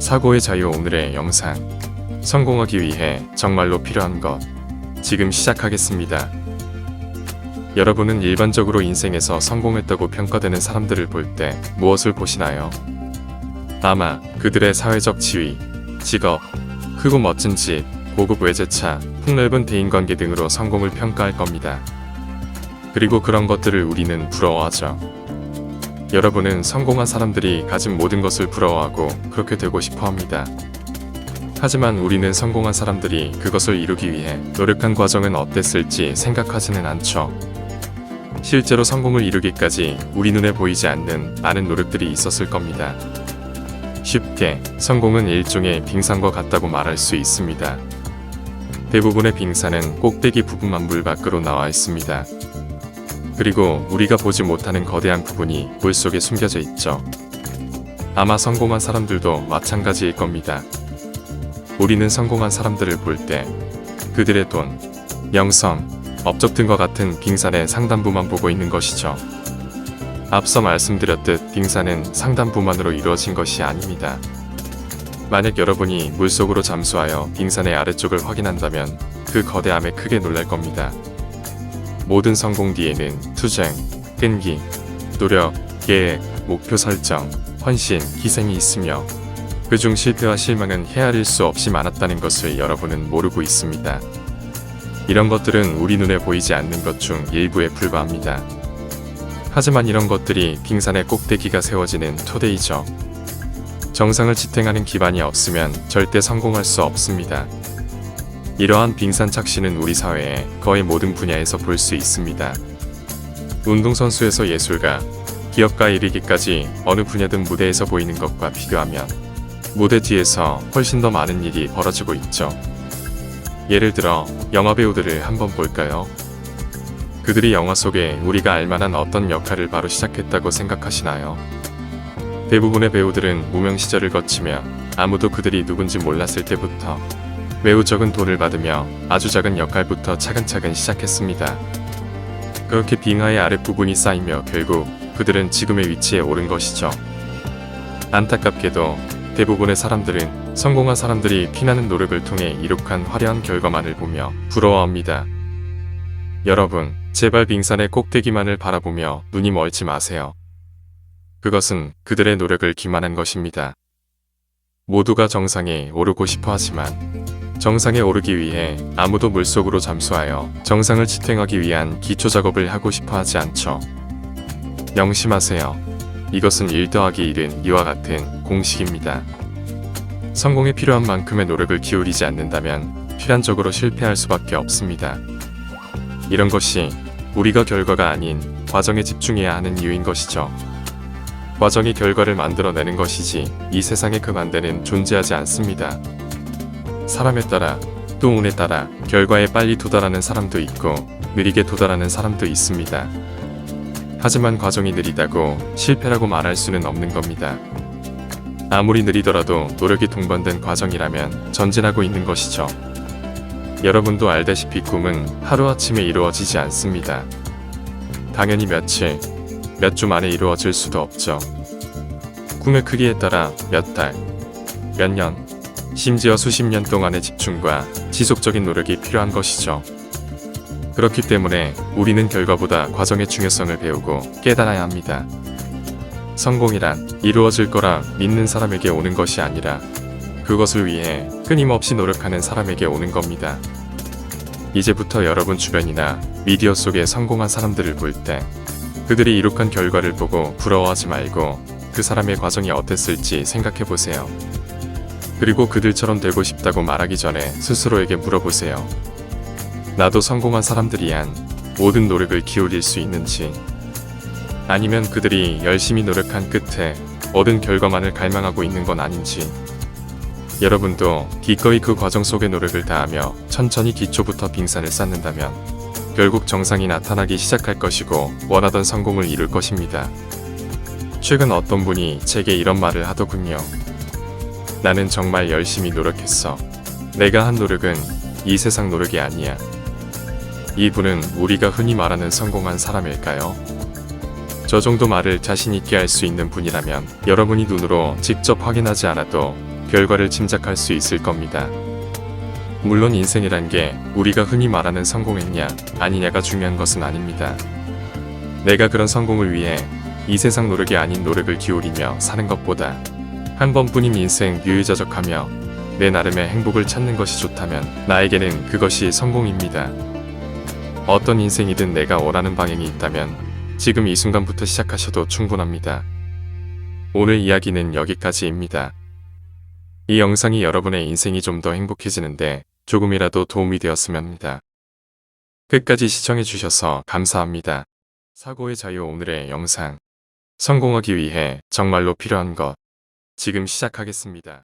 사고의 자유. 오늘의 영상. 성공하기 위해 정말로 필요한 것. 지금 시작하겠습니다. 여러분은 일반적으로 인생에서 성공했다고 평가되는 사람들을 볼 때 무엇을 보시나요? 아마 그들의 사회적 지위, 직업, 크고 멋진 집, 고급 외제차, 폭넓은 대인관계 등으로 성공을 평가할 겁니다. 그리고 그런 것들을 우리는 부러워하죠. 여러분은 성공한 사람들이 가진 모든 것을 부러워하고 그렇게 되고 싶어 합니다. 하지만 우리는 성공한 사람들이 그것을 이루기 위해 노력한 과정은 어땠을지 생각하지는 않죠. 실제로 성공을 이루기까지 우리 눈에 보이지 않는 많은 노력들이 있었을 겁니다. 쉽게 성공은 일종의 빙산과 같다고 말할 수 있습니다. 대부분의 빙산은 꼭대기 부분만 물 밖으로 나와 있습니다. 그리고 우리가 보지 못하는 거대한 부분이 물속에 숨겨져 있죠. 아마 성공한 사람들도 마찬가지일 겁니다. 우리는 성공한 사람들을 볼 때 그들의 돈, 명성, 업적 등과 같은 빙산의 상단부만 보고 있는 것이죠. 앞서 말씀드렸듯 빙산은 상단부만으로 이루어진 것이 아닙니다. 만약 여러분이 물속으로 잠수하여 빙산의 아래쪽을 확인한다면 그 거대함에 크게 놀랄 겁니다. 모든 성공 뒤에는 투쟁, 끈기, 노력, 계획, 목표 설정, 헌신, 희생이 있으며 그중 실패와 실망은 헤아릴 수 없이 많았다는 것을 여러분은 모르고 있습니다. 이런 것들은 우리 눈에 보이지 않는 것 중 일부에 불과합니다. 하지만 이런 것들이 빙산의 꼭대기가 세워지는 토대이죠. 정상을 지탱하는 기반이 없으면 절대 성공할 수 없습니다. 이러한 빙산 착시는 우리 사회의 거의 모든 분야에서 볼 수 있습니다. 운동선수에서 예술가, 기업가에 이르기까지 어느 분야든 무대에서 보이는 것과 비교하면 무대 뒤에서 훨씬 더 많은 일이 벌어지고 있죠. 예를 들어 영화배우들을 한번 볼까요? 그들이 영화 속에 우리가 알만한 어떤 역할을 바로 시작했다고 생각하시나요? 대부분의 배우들은 무명 시절을 거치며 아무도 그들이 누군지 몰랐을 때부터 매우 적은 돈을 받으며 아주 작은 역할부터 차근차근 시작했습니다. 그렇게 빙하의 아랫부분이 쌓이며 결국 그들은 지금의 위치에 오른 것이죠. 안타깝게도 대부분의 사람들은 성공한 사람들이 피나는 노력을 통해 이룩한 화려한 결과만을 보며 부러워합니다. 여러분, 제발 빙산의 꼭대기만을 바라보며 눈이 멀지 마세요. 그것은 그들의 노력을 기만한 것입니다. 모두가 정상에 오르고 싶어 하지만 정상에 오르기 위해 아무도 물속으로 잠수하여 정상을 지탱하기 위한 기초 작업을 하고 싶어 하지 않죠. 명심하세요. 이것은 1 더하기 1은 이와 같은 공식입니다. 성공에 필요한 만큼의 노력을 기울이지 않는다면 필연적으로 실패할 수밖에 없습니다. 이런 것이 우리가 결과가 아닌 과정에 집중해야 하는 이유인 것이죠. 과정이 결과를 만들어내는 것이지 이 세상에 그 반대는 존재하지 않습니다. 사람에 따라 또 운에 따라 결과에 빨리 도달하는 사람도 있고 느리게 도달하는 사람도 있습니다. 하지만 과정이 느리다고 실패라고 말할 수는 없는 겁니다. 아무리 느리더라도 노력이 동반된 과정이라면 전진하고 있는 것이죠. 여러분도 알다시피 꿈은 하루아침에 이루어지지 않습니다. 당연히 며칠, 몇 주 만에 이루어질 수도 없죠. 꿈의 크기에 따라 몇 달, 몇 년, 심지어 수십 년 동안의 집중과 지속적인 노력이 필요한 것이죠. 그렇기 때문에 우리는 결과보다 과정의 중요성을 배우고 깨달아야 합니다. 성공이란 이루어질 거라 믿는 사람에게 오는 것이 아니라 그것을 위해 끊임없이 노력하는 사람에게 오는 겁니다. 이제부터 여러분 주변이나 미디어 속에 성공한 사람들을 볼 때 그들이 이룩한 결과를 보고 부러워하지 말고 그 사람의 과정이 어땠을지 생각해 보세요. 그리고 그들처럼 되고 싶다고 말하기 전에 스스로에게 물어보세요. 나도 성공한 사람들이 한 모든 노력을 기울일 수 있는지, 아니면 그들이 열심히 노력한 끝에 얻은 결과만을 갈망하고 있는 건 아닌지. 여러분도 기꺼이 그 과정 속의 노력을 다하며 천천히 기초부터 빙산을 쌓는다면 결국 정상이 나타나기 시작할 것이고 원하던 성공을 이룰 것입니다. 최근 어떤 분이 제게 이런 말을 하더군요. 나는 정말 열심히 노력했어. 내가 한 노력은 이 세상 노력이 아니야. 이분은 우리가 흔히 말하는 성공한 사람일까요? 저 정도 말을 자신 있게 할 수 있는 분이라면 여러분이 눈으로 직접 확인하지 않아도 결과를 짐작할 수 있을 겁니다. 물론 인생이란 게 우리가 흔히 말하는 성공했냐 아니냐가 중요한 것은 아닙니다. 내가 그런 성공을 위해 이 세상 노력이 아닌 노력을 기울이며 사는 것보다 한 번뿐인 인생 유유자적하며 내 나름의 행복을 찾는 것이 좋다면 나에게는 그것이 성공입니다. 어떤 인생이든 내가 원하는 방향이 있다면 지금 이 순간부터 시작하셔도 충분합니다. 오늘 이야기는 여기까지입니다. 이 영상이 여러분의 인생이 좀 더 행복해지는데 조금이라도 도움이 되었으면 합니다. 끝까지 시청해주셔서 감사합니다. 사고의 자유. 오늘의 영상. 성공하기 위해 정말로 필요한 것. 지금 시작하겠습니다.